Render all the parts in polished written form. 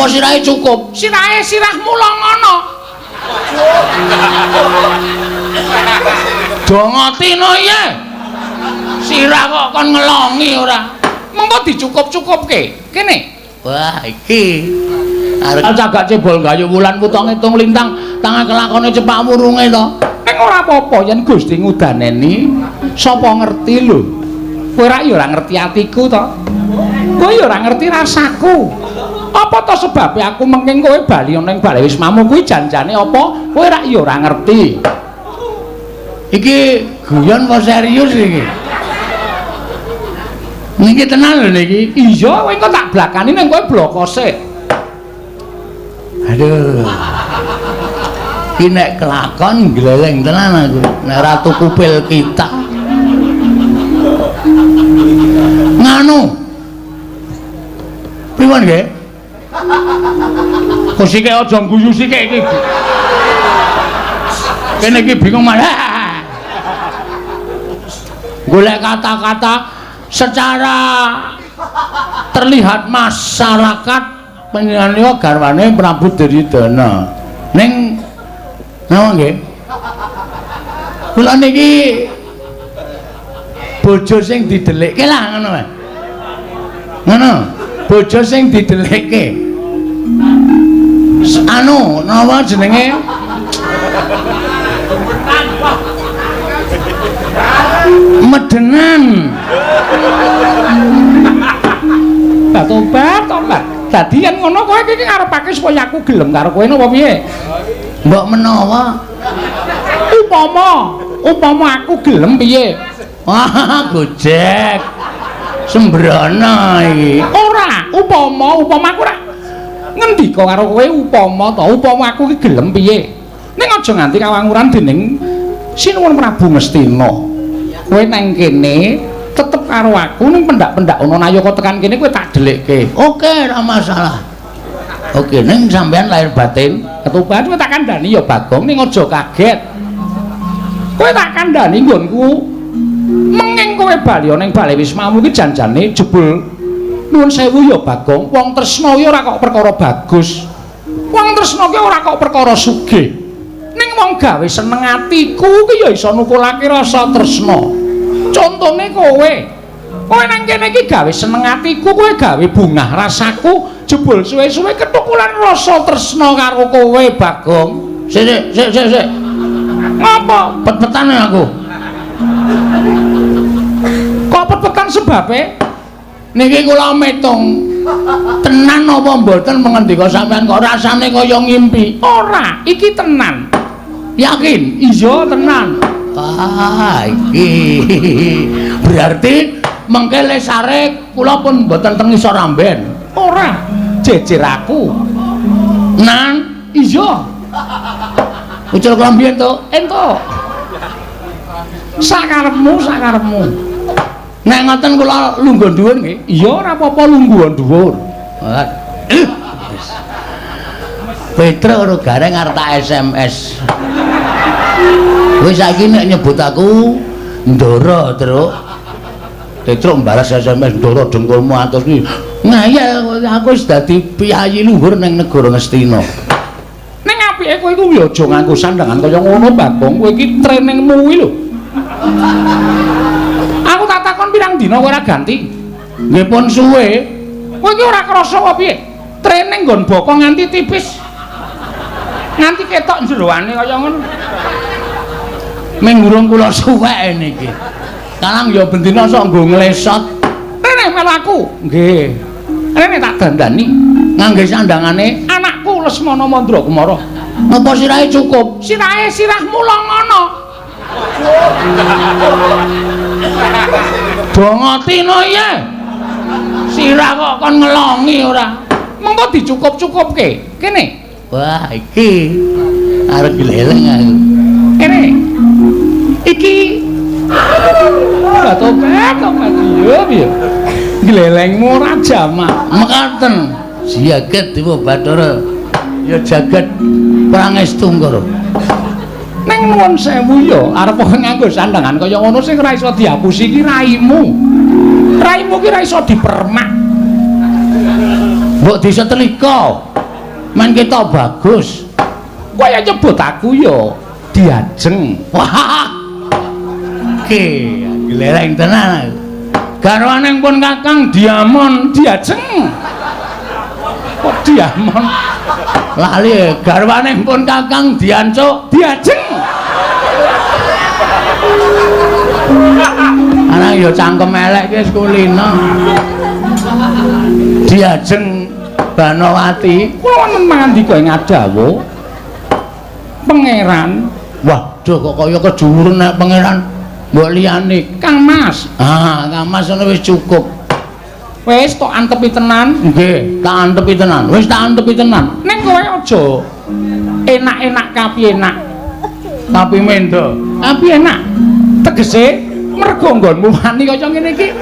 Apa sirahe cukup? Sirahe sirahmu longono. Dongotino iya. Sirah kok kon ngelongi ora. Mengko dicukup-cukupke. Kene. Wah, iki arep cagak cebol gayu wulan puto ngitung lintang tangan kelakone cepak murunge to. Nek ora apa-apa yen Gusti ngudaneni, sapa ngerti lho. Kowe ra ya ora ngerti atiku to. Kowe ya ora ngerti rasaku. Apa to sebabe aku mengking kowe bali ning bale wismamu kuwi janjane apa? Kowe ra ya ora ngerti. Iki guyon apa serius iki? Niki tenan lho niki. Iya, kowe engko tak blakani ning kowe blokose. Aduh. Ki nek kelakon gleleng tenan aku. Nek ratu kupil kita. Nganu. Priwon nggih? Kok sik aja guyu sik iki. Kene iki bingung malah. Golek kata-kata secara terlihat masyarakat penyanyi garwane Prabu Duryudana. Ning napa nggih? Kula niki bojo sing didelikke lah ngono wae. Ngono, bojo sing didelikke. Anu, napa jenenge? Medenan. Tobat. Dadi yen ngono kowe iki ngarepake supaya aku gelem karo kowe napa piye? Mbok menawa upama aku gelem piye? wah gojek. Sembrono iki. Ora, upama aku ora ngendika karo kowe upama aku iki gelem piye? Ning aja nganti kawanguran dening Sinuwun Prabu Ngastina. Kowe nang kene tetep karo aku ning pendak-pendak ana nayaka tekan kene kowe tak delikke. Oke, ora masalah. Oke, ning sampean lahir batin Ketuban kowe tak kandhani ya Bagong ning aja kaget. Kowe tak kandhani nggonku menging kowe bali ning bale wismamu iki janjane jebul nuwun sewu ya Bagong. Wong tresna ya ora kok perkara bagus. Wong tresna ki ora kok perkara sugih. Ning wong gawe seneng atiku ki ya iso nukulake rasa tresna. Contone kowe nang kene iki gawe seneng atiku, kowe gawe bungah rasaku, jebul suwe-suwe ketukulan rasa tresna karo kowe Bagong. Sik. Ngapa? Pet-petan aku. Kok pet-petan sebabe? Niki kula metung. Tenan apa mboten mengendika sampean kok rasane kaya ngimpi? Ora, iki tenan. Yakin? Iya tenan. Ah, iki. Berarti mengke lesare kula pun mboten teng isor ramben. Ora, jejer aku. Nan, Iya. ucul klambian to. Entuk. Sakarepmu. Nek ngoten kula lungguh dhuwur nggih. Iya ora apa-apa lungguhan dhuwur. Petruk karo gareng arep tak SMS. Kowe saiki nek nyebut aku Ndoro, Truk. Petruk mbalas SMS Ndoro dengkulmu atus iki. Ngayal aku wis dadi piyayi luhur ning negara Ngastina. Ning apike kowe iku ya aja nganggo sandangan kaya ngono, Bagong. Kowe iki trainingmu kuwi lho. Aku tak takon pirang dina kowe ora ganti? Nggih pun suwe. Kowe iki ora krasa apa piye? Training nggon bokong nganti tipis. Nganti ketok jeroane kaya ngono. Mingurung kula suwek niki. Kalang ya bendina sok nggo nglesot. Rene melu aku. Nggih. Rene tak dandani Ngangge sandangane anakku Lesmana Mandra Kumara. napa sirahe cukup? Sirahe sirahmu longono. Dongotino iya. Sirah kok kon ngelongi ora. Mengko dicukup-cukupke. Kene. Wah, iki arep gleleng aku. Kene. Iki tobat yo piye. Glelengmu ora jamak. Mekaten. Jagat Dewa Bathara. Ya jagat Prangestu Ngara. Ning nuwun sewu ya arep nganggo sandangan kaya ngono sing ora iso diapusi iki raimu. Raimu ki ora iso dipermak. Mbok disetrika. Men kita bagus. Kowe ya nyebut aku ya Diajeng. Wah. Oke, gelereng tenan. Garwane pun Kakang Diamon Diajeng. Kok Diamon? Lali garwane pun Kakang Diancuk Diajeng. Anak ya cangkem elek ki kulino. Diajeng Banowati. Kula wonten mangandika ing Adawa. Pangeran, waduh kok kaya kejuwuren nek pangeran mbok liyane Kang Mas. Kang Mas ngono wis cukup. Wis tok antepi tenan. Nggih, tak antepi tenan. Wis tak antepi tenan. Ning kowe aja enak-enak kapi enak. Tapi mendo. Kapi enak. Tegese mergo nggonmu wani kaya ngene iki,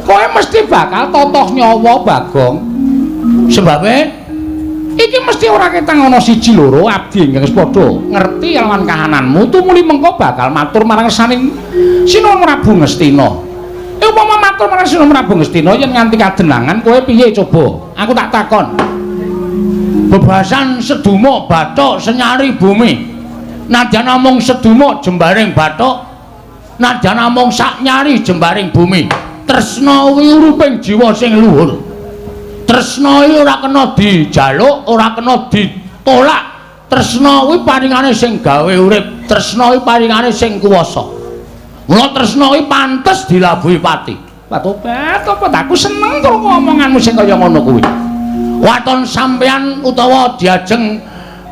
kowe mesti bakal totoh nyawa Bagong. Sebabe iki mesti ora ketang ana siji loro abdi ingkang padha ngerti lawan kahananmu tumuli mengko bakal matur marang saning Sina Prabu Ngastina. Upama matur marang Sina Prabu Ngastina yen nganti kadenangan kowe piye coba? Aku tak takon. Bebasan sedumuk bathuk senyari bumi. Nadyan namung sedumuk jembaring bathuk, nadyan namung sak nyari jembaring bumi. Tresna kuwi uruping jiwa sing luhur. Tresna iki ora kena dijaluk, ora kena ditolak. Tresna kuwi paringane sing gawe urip, tresna kuwi paringane sing kuwasa. Mula tresna kuwi pantes dilabuhi pati. Patobat apa aku seneng karo omonganmu sing kaya ngono kuwi. Waton sampeyan utawa Diajeng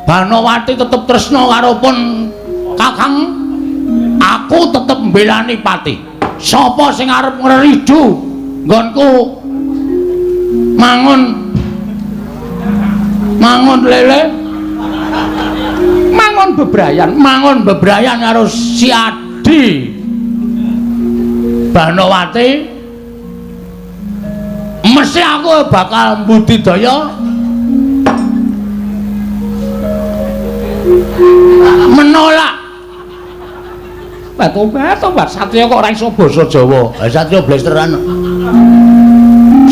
Banowati tetep tresna karo pun Kakang, aku tetep mbelani pati. Sapa sing arep ngridu nggonku mangun lele, mangun bebrayan karo si Adi Banowati, mesti aku bakal mbudidaya menolak. Tobat Satya kok ora iso basa Jawa. Satya blesteran.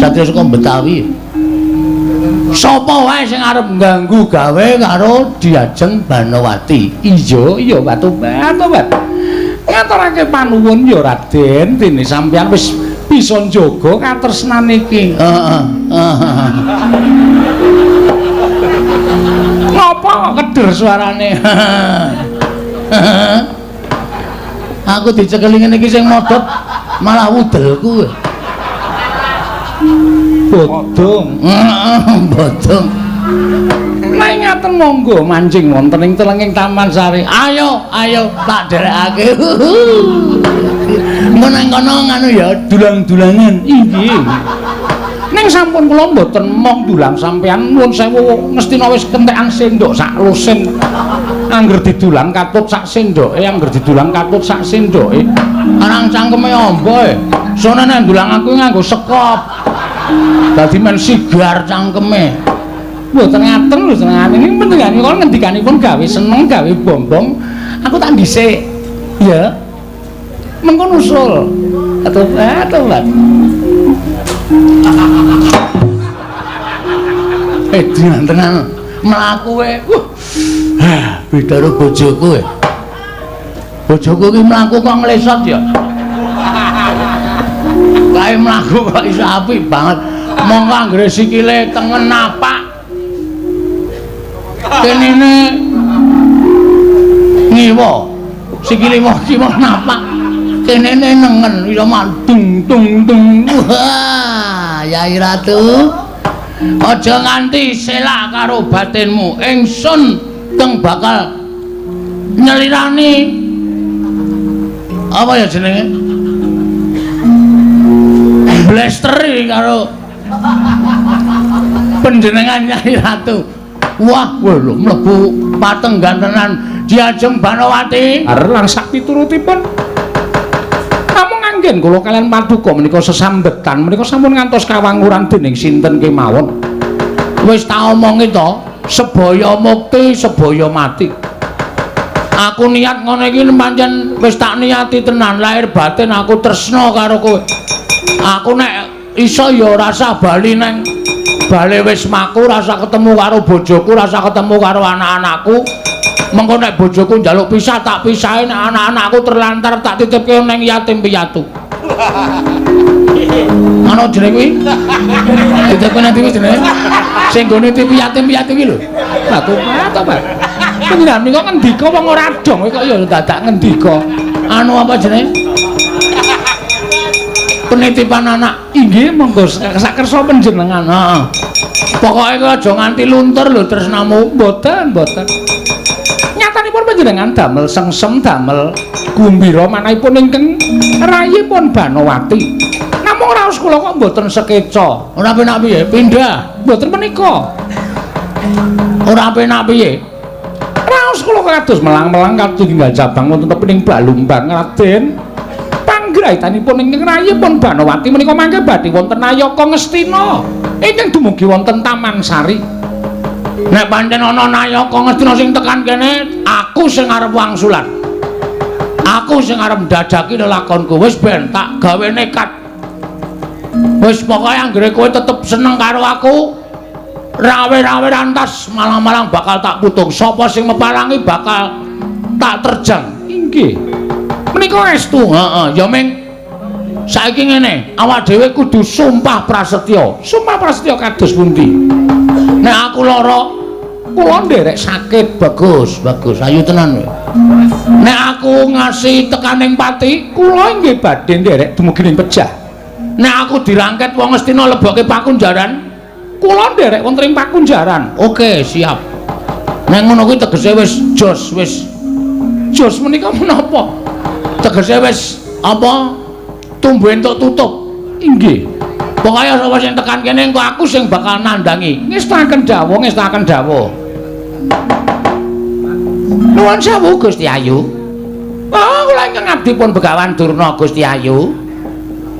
Satya saka Betawi. Sapa wae sing arep ngganggu gawe karo Diajeng Banowati. Iya tobat. Ngaturake panuwun ya Raden, dene sampeyan wis bisa njaga katresnan iki. Heeh. Ngapa kok keder suarane? Aku dicekeli ngene iki sing modot malah wudelku. Bodong. Bodong. Nek ngaten monggo mancing wonten ing telenging Taman Sari. Ayo tak derekake. Meneng kono nganu ya dulang-dulangan. Inggih. Ning sampun kula mboten mong dulang sampeyan nuwun sewu Ngastina wis kentekan sendok sak lusin. Angger didulang katut sak sendoke, angger didulang katut sak sendoke. Arang cangkeme amba e. Sone nek dulang aku nganggo sekop. Dadi men sigar cangkeme. Mboten ngaten lho senengane. Ning pentingane kula ngendikanipun gawe seneng, gawe bombong. Aku tak dhisik. Ya. Mengko nusul. Tobat. Tenan mlaku kowe. Beda karo bojoku kowe. Bojoku iki mlaku kok nglesot ya. Kae mlaku kok iso apik banget. Monggo anggere sikile tengen napak. Kenene ngiwa. Sikile mau kiwa napak. Kenene nengen iso mandung tung. Wah, Yai Ratu. Aja nganti selak karo batinmu. Ingsun kang bakal nyelirani apa ya jenenge? Blasteri karo panjenengan Nyai Ratu. Wah, lho mlebu patenggan tenan Diajeng Banowati. Areng sak piturutipun. Namung anggen kula kalian Paduka menika sesambetan menika sampun ngantos kawanguran dening sinten kemawon. Wis tak omongi to, sebaya mukti, sebaya mati. Aku niat ngono iki pancen wis tak niati tenan lahir batin aku tresna karo kowe. Aku nek iso ya ora usah bali nang bale wis maku rasa ketemu karo bojoku, rasa ketemu karo anak-anakku. Mengko nek bojoku njaluk pisah tak pisahin, anak-anakku terlantar tak titipke ning yatim piatu. Ana jeneng kuwi? Titipke nang ndi jenenge? Sing gone tipi yatim piatu iki lho. Lah kok apa, Pak? Pengiran niku ngendika wong ora dong kok ya dadak ngendika. Anu apa jenenge? Penitipan anak. Inggih monggo sak kersa panjenengan. Heeh. Pokoke kok aja nganti luntur lho tresnamu. Mboten. Nyatanipun panjenengan damel sengsem damel gumbira manahipun ingkang rayipun Banowati. Namung raos kula kok mboten sekeca. Ora penak piye? Pindah. Mboten menika. Ora penak piye? Raos kula kados melang-melang katinggal cabang wonten tepining Balumbang Raden. Panggraitanipun ingkang rayipun Banowati menika mangke badhe wonten Nayaka Ngastina ingkang dumugi wonten Taman Sari. Nek pancen ana Nayaka Ngastina sing tekan kene, aku sing arep wangsulan. Aku sing arep ndadaki lelakonku wis ben tak gawe nekat. Wis pokoke anggere kowe tetep seneng karo aku, rawe-rawe rantas malang-malang bakal tak putung. Sapa sing meparangi bakal tak terjang. Inggih. Menika estu, heeh, ya ming saiki ngene, awak dhewe kudu sumpah prasetya. Sumpah prasetya kados pundi? Nek aku lara, kula nderek sakit, bagus, ayu tenan kowe. Nek aku ngasih tekaning pati, kula nggih badhe nderek dumugi ning pejah. Nek aku dirangket wong Astina leboke pakunjaran, kula nderek wonten ing pakunjaran. Oke, siap. Nek ngono kuwi tegese wis jos, jos menika menapa? Tegese wis apa tumbuh entuk tutup. Inggih. Pokoke sapa sing tekan kene engko aku sing bakal nandangi. Ngestaken dawuh. Nuwun sewu Gusti Ayu. Oh, kula ingkang abdi pun Begawan Durna Gusti Ayu.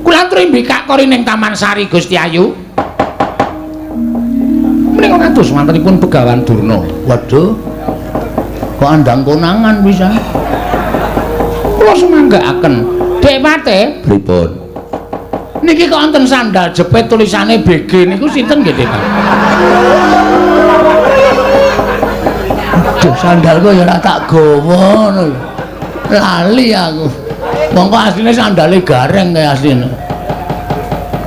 Kula aturi mbikak kori ning Taman Sari Gusti Ayu. Menika kados wontenipun Begawan Durna. Waduh. Kok andang konangan bisa? Kula semanggaaken. Dek Pate, pripun? Niki kok wonten sandal jepit tulisane BG niku sinten nggih, Dek? Duh, sandalku ya ora tak gawa ngono. Lali aku. Mongko asline sandale gareng kaya asline.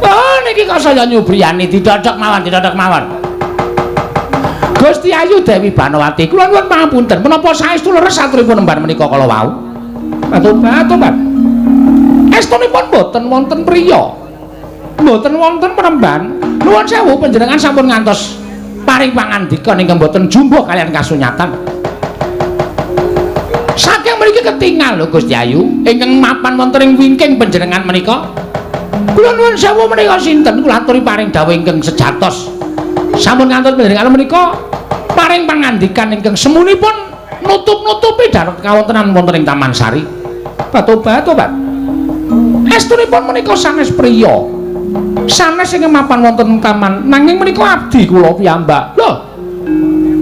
Oh, niki kok saya nyubriyani didodok mawon. Gusti Ayu Dewi Banowati, kula nuwun pangapunten, menapa saestu leres satripun nemban menika kala wau? Tobat. Estunipun boten wonten priya. Boten wonten penemban. Nuwun sewu panjenengan sampun ngantos paring pangandika ingkang boten jumbuh kalian kasunyatan. Saking mriki ketingal lho Gusti Ayu ingkang mapan wonten ing wingking panjenengan menika. Kula nuwun sewu menika sinten kula aturi paring dawuh ingkang sejatos. Sampun ngantos panjenengan menika paring pangandikan ingkang semunipun nutup-nutupi darat kawontenan wonten ing Taman Sari. Tobat. Estunipun menika sanes priya. Sanes ingkang mapan wonten taman nanging menika abdi kula piyambak. Lho.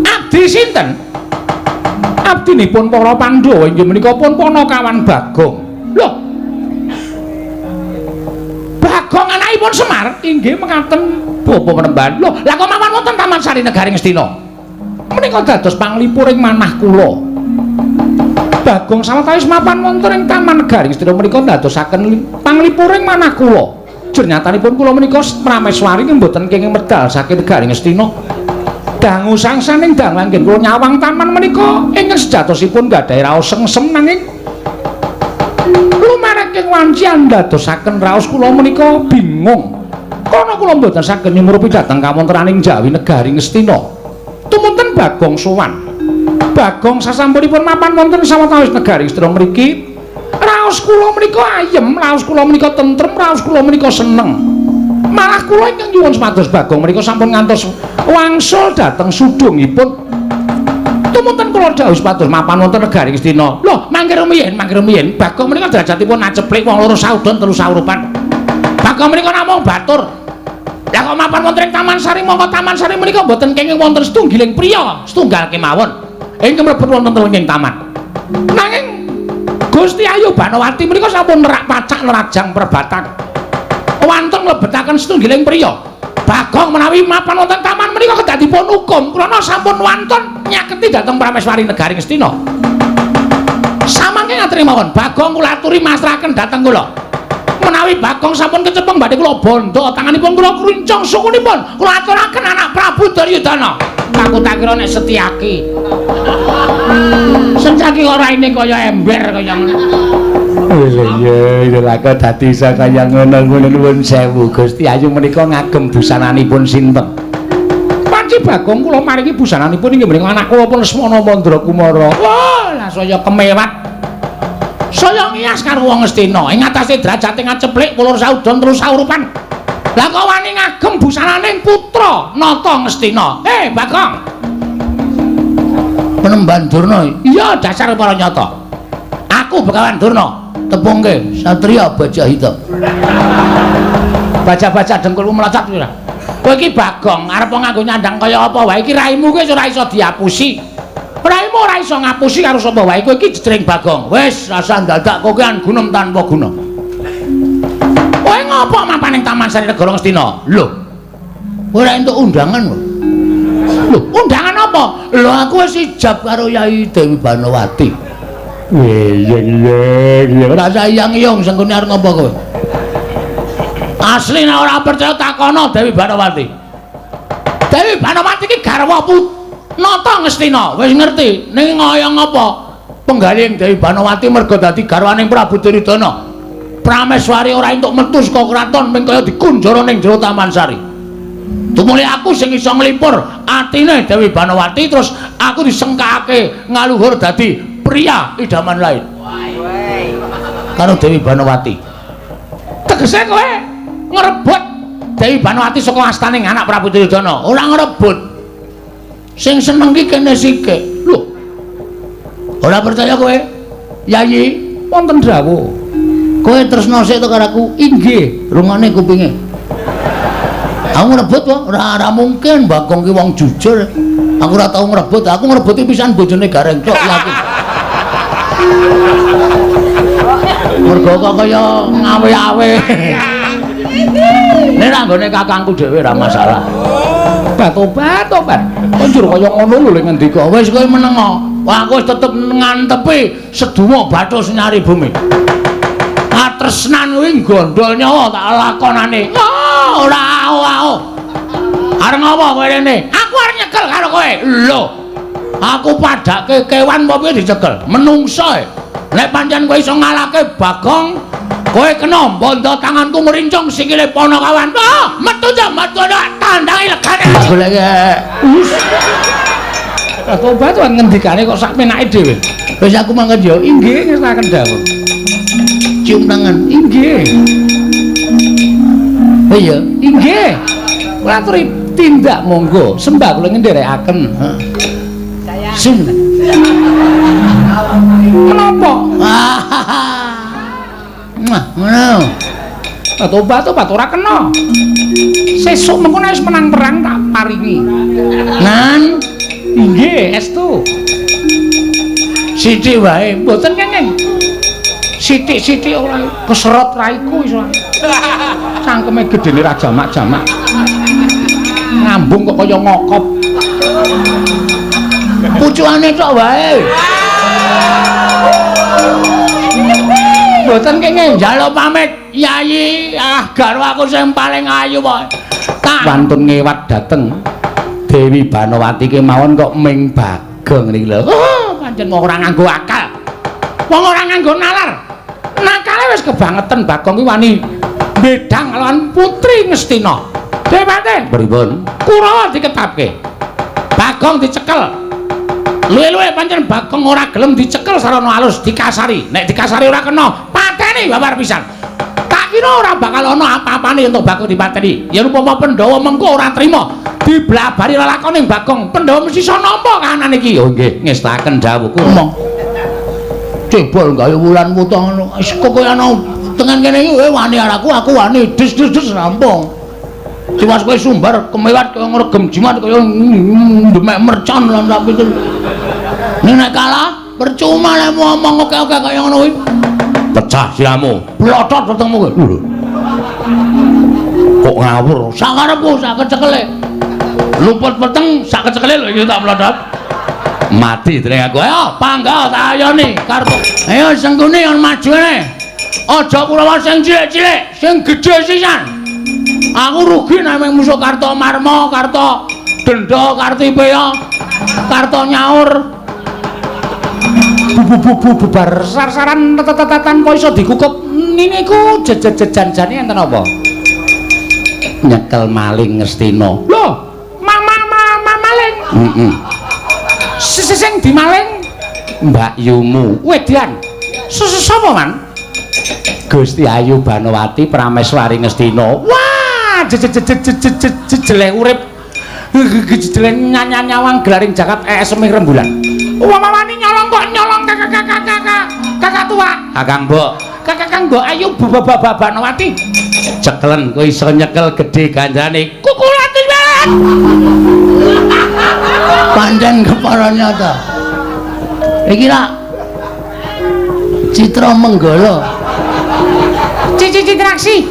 Abdi sinten? Abdinipun para Pandhawa inggih menika pun Panakawan Bagong. Lho. Bagong anakipun Semar inggih mekaten bapa penemban. Lho, lah kok mapan wonten Taman Sari Negaring Astina? Menika dados panglipuring manah kula. Bagong sawetawis mapan wonten ing Taman Negaring Astina menika dadosaken panglipuring manah kula. Jernyatanipun kula menika prameswari mboten kenging medal saking Negaring Astina. Dangu sangsaning dangu anggen kula nyawang taman menika ingkang sejatosipun gadhahi raos sengsem nanging lumareking wanci dadosaken raos kula menika bingung. Kana kula mboten saged nyumurupi dhateng kawontenaning Jawi Negaring Astina. Tumunten Bagong sowan. Bagong sasampunipun mapan wonten sawetawis Negaring Astina mriki, raos kula menika ayem, raos kula menika tentrem, raos kula menika seneng. Malah kula ingkang nyuwun supados Bagong menika sampun ngantos wangsul dhateng sudungipun. Tumunten kula dawuh supados mapan wonten Negaring Astina. Lho, mangke rumiyin. Bagong menika derajatipun naceplik wong loro saudon telu saurupan. Bagong menika namung batur. Lah kok mapan wonten ing Taman Sari, mongko Taman Sari menika mboten kenging wonten setunggiling priya, setunggal kemawon ingkang mlebet wonten ing taman. Nanging Gusti Ayu Banowati menika sampun nerak pacak nerajang perbatan. Wonten mlebetaken setunggiling priya. Bagong menawi mapan wonten taman menika kedah dipun hukum krana sampun wantun nyaketi dhateng Prameswari negari Ngastina. Samangke ngaturi mawon, Bagong kula aturi masrahaken dhateng kula. Menawi Bagong sampun kecepeng badhe kula bondo tanganipun kula kruncung sukunipun kula aturaken anak Prabu Duryudana. Aku tak kira nek Setyaki. Setyaki ora ini kaya ember kaya ngono. Iya, laka dadi sakaya ngono nuwun sewu Gusti Ayu menika ngagem busananipun sinten? Panci Bagong kula maringi busananipun inggih menika anak kula pun Lesmana Mandrakumara. Wah, lah saya kemewat. Saya ngias karo wong Ngastina ing atase derajate ngaceplik pulur saudon terus saurupan. Lah kok wani ngagem busananing putra nata Ngastina. Bagong. Penemban Durna. Iya, dasar para nyata. Aku Begawan Durna. Tepungke Satria Bajahita. Baca-baca dengkulmu melocot ora. Kowe iki Bagong arep nganggo nyandang kaya apa wae iki raimu kowe ora iso diapusi. Raimu ora iso ngapusi karo sapa wae kowe iki jejering Bagong. Wis rasa dadak kowe kan gunem tanpa guna. Kowe ngopo mapan ning Taman Sari Negara Ngastina? Lho. Ora entuk undangan lho. Lho, undangan apa? Lho aku wis ijab karo Yai Dewi Banowati. Iya, ora sayang-iyong sengkune arep ngopo kowe? Asli nek ora percaya takono Dewi Banowati. Dewi Banowati iki garwa nata Ngastina, wis ngerti. Ning ngoyong apa? Penggaling Dewi Banowati merga dadi garwaning Prabu Duryudana. Prameswari ora entuk metu saka kraton ming kaya dikunjara ning jero Taman Sari. Tumuli aku sing iso nglipur atine Dewi Banowati terus aku disengkake ngaluhur dadi pria idaman lain karo Dewi Banowati. Tegese kowe ngrebut Dewi Banowati saka astaning anak Prabu Duryudana. Ora ngrebut. Sing seneng ki kene sithik. Lho. Ora percaya kowe? Yayi, wonten dawuh. Kowe tresna sik to karo aku? Inggih, rungane kupinge. Aku ngrebut wae, ora mungkin Bagong ki wong jujur. Aku ora tau ngrebut, aku ngrebuti pisan bojone Gareng tok yakin. Mergo kok kaya ngawe-awe. Nek anggone kakangku dhewe ora masalah. Tobat. Konjur kaya ngono lho ngendika. Wis kowe menengo. Wah aku wis tetep ngantepi seduma Bathara Senyari Bumi. Katresnan kuwi gondol nyawa tak lakonane. Ora arep ngopo kowe rene? Aku arep nyekel karo kowe. Lho. Aku padake kewan apa piye dicekel? Menungso e. Nek pancen kowe iso ngalahke Bagong, kowe kena bondo tanganku merincong sikile Panakawan. Metu tandangi legane. Goleke. Tobat wae ngendikane kok sak penake dhewe. Wis aku mangken yo inggih ngestaken dawuh. Cium tangan. Inggih. Iya, inggih. Kula aturi tindak monggo. Sembah kula ngendherekaken. Sun. Menapa? Ngono. Tobat ora kena. Sesuk mengko nek wis menang perang tak paringi. Nan, inggih estu. Sithik wae, mboten kenging. Sithik-sithik ora keserot raiku iso. Cangkeme gedene ra jamak-jamak. Ngambung kok kaya ngokop. Pucuane tok wae. Mboten kenging njaluk pamit Yayi, garwaku sing paling ayu wae. Tak wantun ngewat dateng Dewi Banowati kemawon kok ming Bagong niki lho. Pancen wong ora nganggo akal. Wong ora nganggo nalar. Nakale wis kebangetan Bagong ki wani bedang lawan putri Ngastina. Dewate pripun? Kurawa diketapke. Bagong dicekel. Luwe-luwe pancen Bagong ora gelem dicekel sarana alus dikasari. Nek dikasari ora kena, pateni babar pisan. Tak kira ora bakal ana apa-apane untuk Bagong dipateni. Yen upama Pandhawa mengko ora trima diblabari lelakoning Bagong, Pandhawa mesti iso nampa kahanan iki. Oh nggih, ngestaken dawuhku. Omong. Cebol gawe wulan wuta ngono. Wis kok kaya ana tengen kene iki wani araku, aku wani des rampung. Ciwas kowe sumbar kemewat kaya ngregem jimat kaya ndemek mercon lan sak pitu. Nek kalah percuma nek ngomong oke-oke kaya ngono kuwi. Pecah siramu. Plotot wetengmu kowe. Kok ngawur? Sak karepku sak kecekele. Luput peteng sak kecekele lho iki tak mlodot. Mati dereng aku. Ayo pangga tak ayoni kartu. Ayo sengkune kon majune. Aja Kurawa sing cilik-cilik, sing gedhe sisan. Aku rugi nek musuh Karto Marma, Karto Denda, Kartipeya, Karto Nyaur. Bubar sar-saran tetetetan kok iso dikukup niku jejanjane enten apa? Nyekel maling Ngastina. Lho, maling. Heeh. Sing dimaling Mbak Yumu. Wedan. Sapa man? Gusti Ayu Banowati Prameswari Ngastina. Wah, jelek urip. Jelek nyawang gelaring jagat semih rembulan. Wani nyolong kok nyolong kakak tua. Kakang Mbok. Kakang Mbok Ayu Banowati. Cekelen kowe iso nyekel gedhe ganjane. Kukulati banget. Pancen kepara nyata. Iki lak Citra Menggala. Citraksi.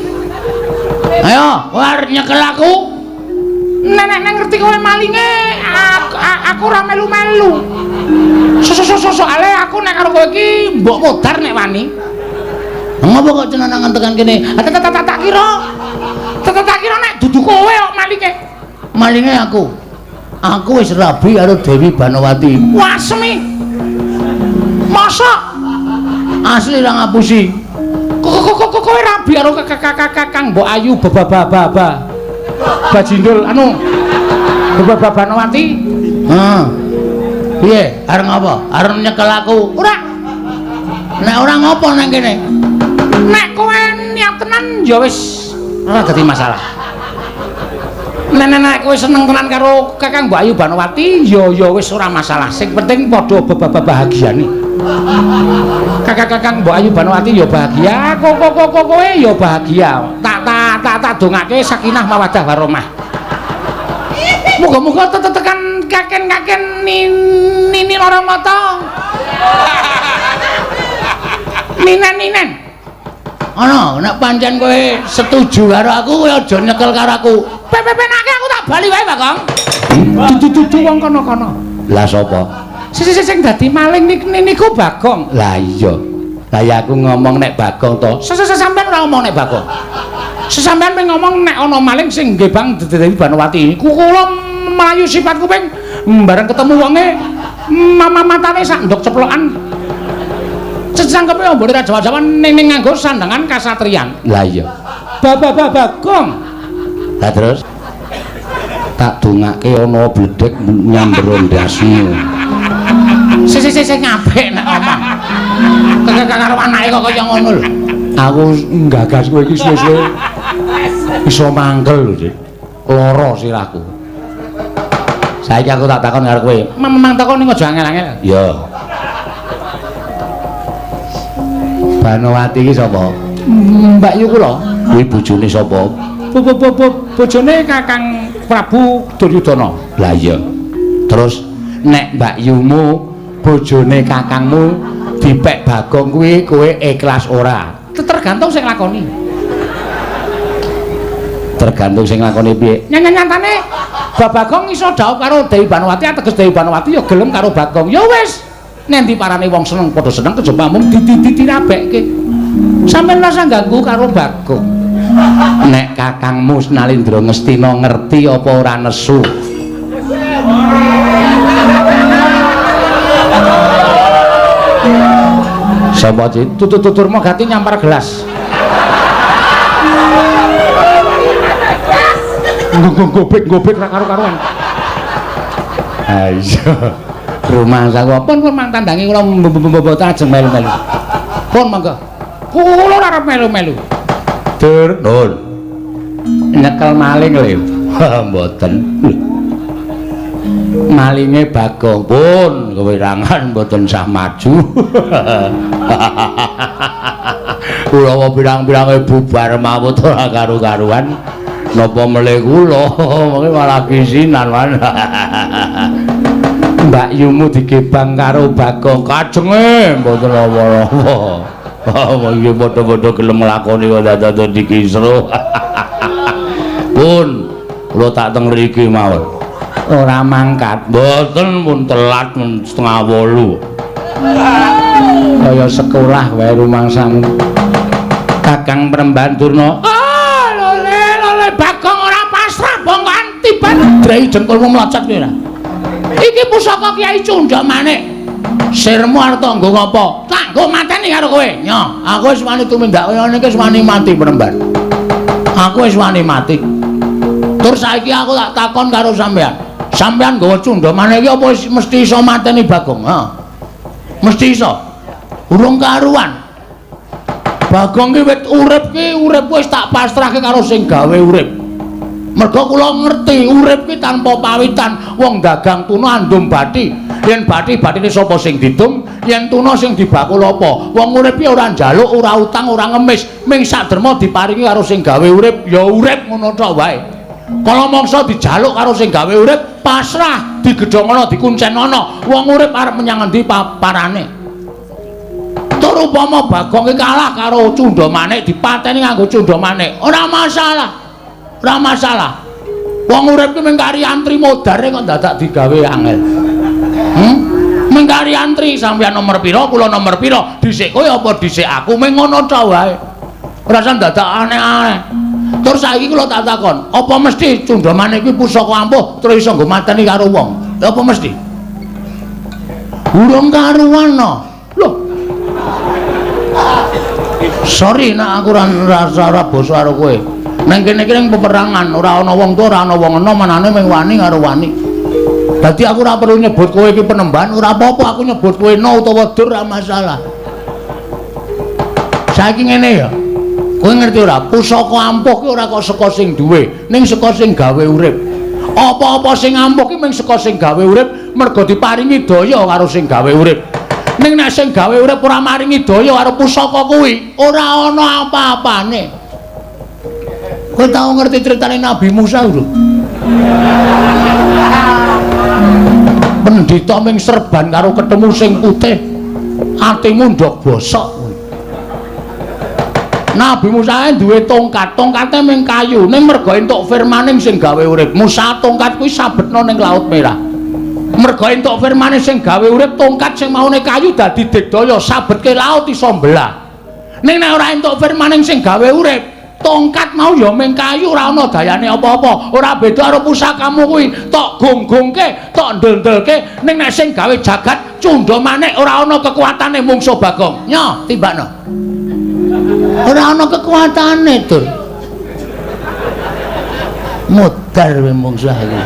Ayo, kowe arep nyekel aku. Nenek ngerti kowe malinge. Aku ora melu-melu. Soale aku nek karo kowe iki mbok modar nek wani. Ngapa kok cenanangan tekan kene? Tak kira. Tak kira nek dudu kowe kok malinge. Malinge aku. Aku wis rabi karo Dewi Banowati. Wah, semi. Mosok Asli ra ngapusi. Kok kowe rabi karo Kakang Mbok Ayu Bajindul anu Banowati. Heeh. Piye? Arep ngapa? Arep nyekel aku. Ora. Nek ora ngopo nang kene? Nek kowe niat tenan ya wis ora dadi masalah. Nek kowe seneng tenan karo Kakang Mbok Ayu Banowati ya wis ora masalah. Sing penting padha bahagiane. Kakang Mbok Ayu Banowati ya bahagia, kowe ya bahagia. Tak dongake sakinah mawaddah warahmah. Muga-muga tekan kaken nini lara mata. Ninen. Ana, nek pancen kowe setuju karo aku, kowe aja nyekel karo aku. Penake aku tak bali wae, Bagong. Dudu wong kono-kono. Lah sapa? Sing dadi maling niku Bagong. Lah iya. Lah ya aku ngomong nek Bagong to. Sampeyan ora ngomong nek Bagong. Sesampeyan ping ngomong nek ana maling sing nggih Bang Dewi Banowati. Kula mlayu sifat kuping bareng ketemu wonge matane sak ndok ceplokan. Cecangkepe ambone ra Jawa-Jawa ning nganggo sandangan kasatriyan. Lah iya. Bagong. Lah terus tak dongake ana bledek nyambro ndasmu. Sing apik nek omong. Karo anake kok kaya ngono lho. Aku nggagas kowe iki suwe-suwe iso mangkel lho, Dik. Lara sirahku. Saiki aku tak takon karo kowe. Memang takon ning aja angel-angel. Ya. Banowati iki sapa? Mbak Yu kula. Kuwi bojone sapa? Bojone Kakang Prabu Duryudana. Lah iya. Terus nek Mbak Yumu bojone kakangmu dipek Bagong kuwi kowe ikhlas ora? Tergantung sing lakoni. Tergantung sing lakoni piye? Nyantane Bagong iso dhaup karo Dewi Banowati, ateges Dewi Banowati ya gelem karo Bagong. Ya wis. Nek diparani wong seneng padha seneng kejaba mung ditirabekke. Sampeyan rasa ganggu karo Bagong. Nek kakangmu Nalindra Ngastina ngerti apa ora nesu? Sapa Cit? Tuturmu gati nyampar gelas. Gobek ra karo-karuan. Ayo. Rumah saku Pun mang tandangi kula mboten ajeng melu-melu. Pun mangga. Kula ora arep melu-melu. Dur, Nun. Nyekel maling lho. Mboten. Malinge Bagong pun kewirangan mboten sah maju. Kula pirang-pirange bubar mawut ora karu-karuan. Napa melih kula malah kisinan wan. Mbak Yumu digebang karo Bagong kajenge mboten apa-apa. Wong iki padha-padha gelem nglakoni kok dadak dikisru. Pun, kula tak teng mriki mawon. Ora mangkat. Mboten pun telat setengah 8. Kaya sekolah wae rumangsamu. Kakang Premban Durna. Lole Bagong ora pasrah bongkoan tiban. Drai jengkulmu mlocot kowe ora. Iki pusaka Kyai Cundha Manik. Sirmu arep nggo ngopo? Tak nggo mateni karo kowe. Nyo, aku wis wani tumindak kaya ngene iki wis wani mati Premban. Aku wis wani mati. Tur saiki aku tak takon karo sampean. Sampean nggawa Cundha Manik iki apa mesti iso mateni Bagong? Ha. Mesti iso. Urung karuan. Bagong ki wit urip wis tak pasrahke karo sing gawe urip. Mergo kula ngerti urip ki tanpa pawitan. Wong dagang tuna andum bathi. Yen bathine sapa sing ditum, yen tuna sing dibakul apa. Wong urip ki ora njaluk, ora utang, ora ngemis. Ming saderma diparingi karo sing gawe urip, ya urip ngono tok wae. Kala mangsa dijaluk karo sing gawe urip, pasrah, digedhongono, dikuncenono. Wong urip arep menyang endi parane. Tur upama Bagong ki kalah karo Cundha Manik dipateni nganggo Cundha Manik, ora masalah. Ora masalah. Wong urip ki mung kari antri modare kok dadak digawe angel. Mung kari antri sampeyan nomor pira, kula nomor pira, dhisik kowe apa dhisik aku, mung ngono tok wae. Ora usah dadak aneh-aneh. Tur saiki kula tak takon, apa mesti Cundha Manik kuwi pusaka ampuh terus iso nggo mateni karo wong? Apa mesti? Urung karuan no. Lho. Sorry nek aku ora basa karo kowe. Nang kene iki ning peperangan ora ana wong tuwa, ora ana wong enom, manane mung wani karo wani. Dadi aku ora perlu nyebut kowe iki penemban, ora apa-apa aku nyebut kowe no utawa dur ora masalah. Saiki ngene ya. Kowe ngerti ora? Pusaka ampuh ki ora kok saka sing duwe, ning saka sing gawe urip. Apa-apa sing ampuh ki mung saka sing gawe urip, mergo diparingi daya karo sing gawe urip. Ning nek sing gawe urip ora maringi daya karo pusaka kuwi, ora ana apa-apane. Kowe tau ngerti critane Nabi Musa lho? Pendhita ming serban karo ketemu sing putih, atimu ndok bosok. Nabi Musa duwe tongkat, tongkate ming kayu, ning mergo entuk firmane sing gawe urip. Musa tongkat kuwi sabetno ning Laut Merah. Mergo entuk firmane sing gawe urip, tongkat sing maune kayu dadi digdaya sabetke laut iso mbelah. Ning nek ora entuk firmane sing gawe urip, tongkat mau ya ming kayu ora ana dayane apa-apa. Ora beda karo pusakamu kuwi, tok gonggongke, tok ndel-ndelke, ning nek sing gawe jagat Cundha Manik ora ana kekuatane mungsuh Bagong. Nyo, timbakno. Ora ana kekuatane, Dur. Modar kowe mungsuh iki.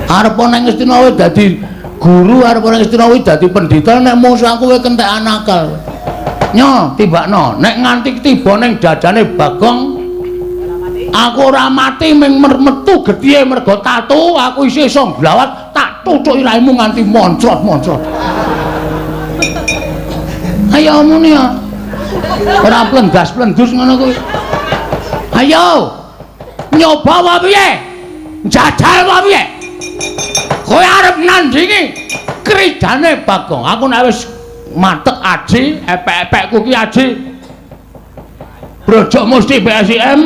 Arep nang Ngastina kowe dadi guru, arep nang Ngastina kowe dadi pendhita, nek mungsuh aku kowe kentekan akal. Nyo, tibakno, nek nganti tiba ning dadane Bagong, aku ora mati ming metu gedhiye mergo tatu, aku isih iso glawat, tak tutuki raimu nganti moncrot-moncrot. Ayo muni ya. Ora plendas-plendus ngono kuwi. Ayo. Nyoba apa piye? Njajal apa piye? Kowe arep nandingi kridane Bagong. Aku nek wis matek aji, epek-epekku ki aji. Brojok mesti BSIM.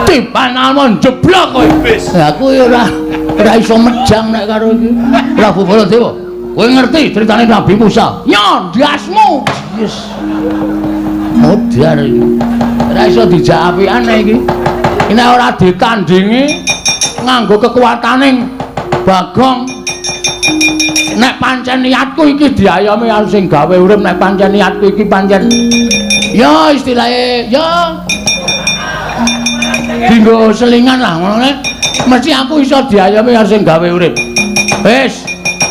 Tipan almon jeblok kowe. Lah aku ora iso mejang nek karo iki. Prabu Baladewa. Kowe ngerti ceritane Nabi Musa? Nyon, diasmu. Yes. Modar iki. Ora iso dijak apikane iki. Ini ora ditandingi nganggo kekuataning Bagong. Nek pancen niatku iki diayomi karo sing gawe urip, nek pancen niatku iki pancen ya istilahe ya dinggo selingan lah ngono nek mesti aku iso diayomi karo sing gawe urip. Wis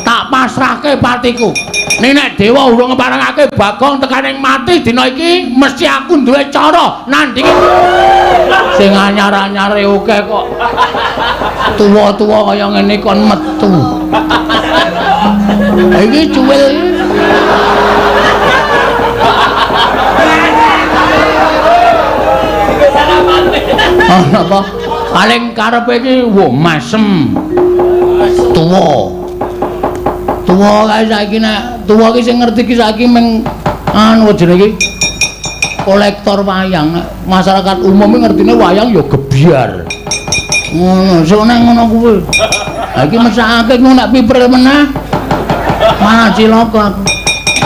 tak pasrahke patiku. Nek dewa urung ngeparengake Bagong tekaning mati dina iki mesti aku duwe cara nandingi sing anyar-anyare oke kok. Tuwa-tuwa kaya ngene kon metu. Iki cuwil. Apa? Paling karepe iki wo masem. Tuwa. Tuwa kae saiki nek tuwa iki sing ngerti iki saiki meng anu jenenge iki. kolektor wayang. Masyarakat umum ngertine wayang ya gebyar. Ngono, sok nek ngono kuwi. Ha iki mesake ngono nek pipril meneh. Mana cilaka aku.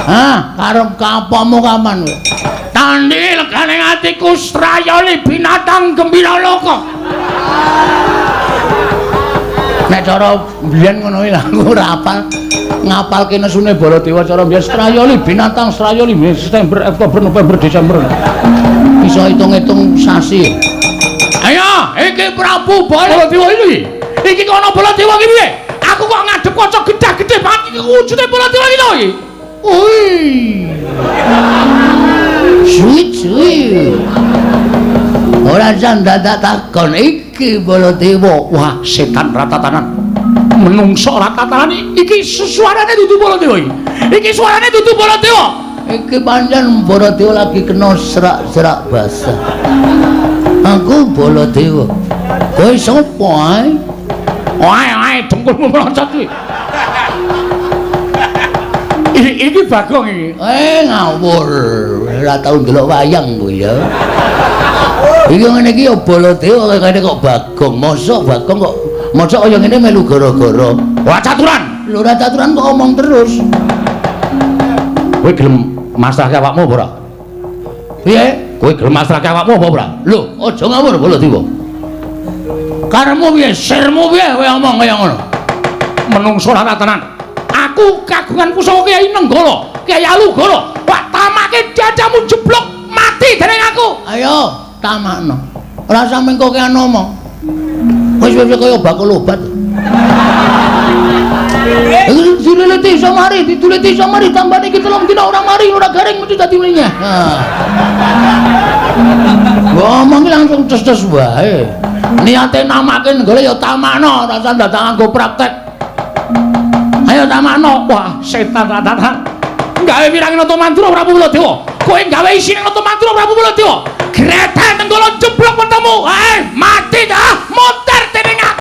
Hah, karep kapamu kapan kowe? Tandhi legane atiku strayoli binatang gembira loka. Nek cara biyen ngono iki aku ora apal. Ngapalke nesune Baladewa cara biyen strayoli binatang strayoli September, Oktober, November, Desember. Iso hitung-hitung sasi. Ayo, iki Prabu Baladewa iki. Iki kok ana Baladewa iki piye? Aku kok ngadep kaca gedhe-gedhe banget iki wujude Baladewa iki to iki. Ui. Suwi. Ora jan dadak takon iki Baladewa. Wah, setan ratatanan. Menungso ratatanan iki suarane dudu Baladewa iki. Iki suarane dudu Baladewa. Iki pancen Baladewa lagi kena serak-serak basah. Aku Baladewa. Kowe sapa ae? Wae dengkulmu melocot iki. Iki Bagong iki. Ngawur. Ora tau ndelok wayang kowe ya. Iki ngene iki ya Baladewa kene kok Bagong. Mosok Bagong kok mosok kaya ngene melu gara-gara. Wah caturan. Lho ora caturan kok omong terus. Kowe gelem masrahke awakmu apa ora? Piye? Kowe gelem masrahke awakmu apa ora? Lho, aja ngawur Baladewa. Karemu piye? Sirmu piye kowe omong kaya ngono? Menungso ora tenan. Aku kagungan pusaka Kyai Nenggala, Kyai Alugala. Wak tamake jajamu jeblok mati dening aku. Ayo, tamakno. Ora sampe kok omong. Wis kaya bakul obat. Dileliti iso mari, dituliti iso mari, tambane iki 3 dina ora mari, ora garing mesti dadi mlinyah. Ngomong langsung tes-tes wae. Niate namake Nenggala ya tamakno, ora usah dadak nganggo praktek. Ayo tamakno. Wah, setan ratatan. Gawe wirang nata mantra Prabu Baladewa. Kowe gawe isine nata mantra Prabu Baladewa. Grethek Nenggala jeblok wetemu. Mati dah, mati.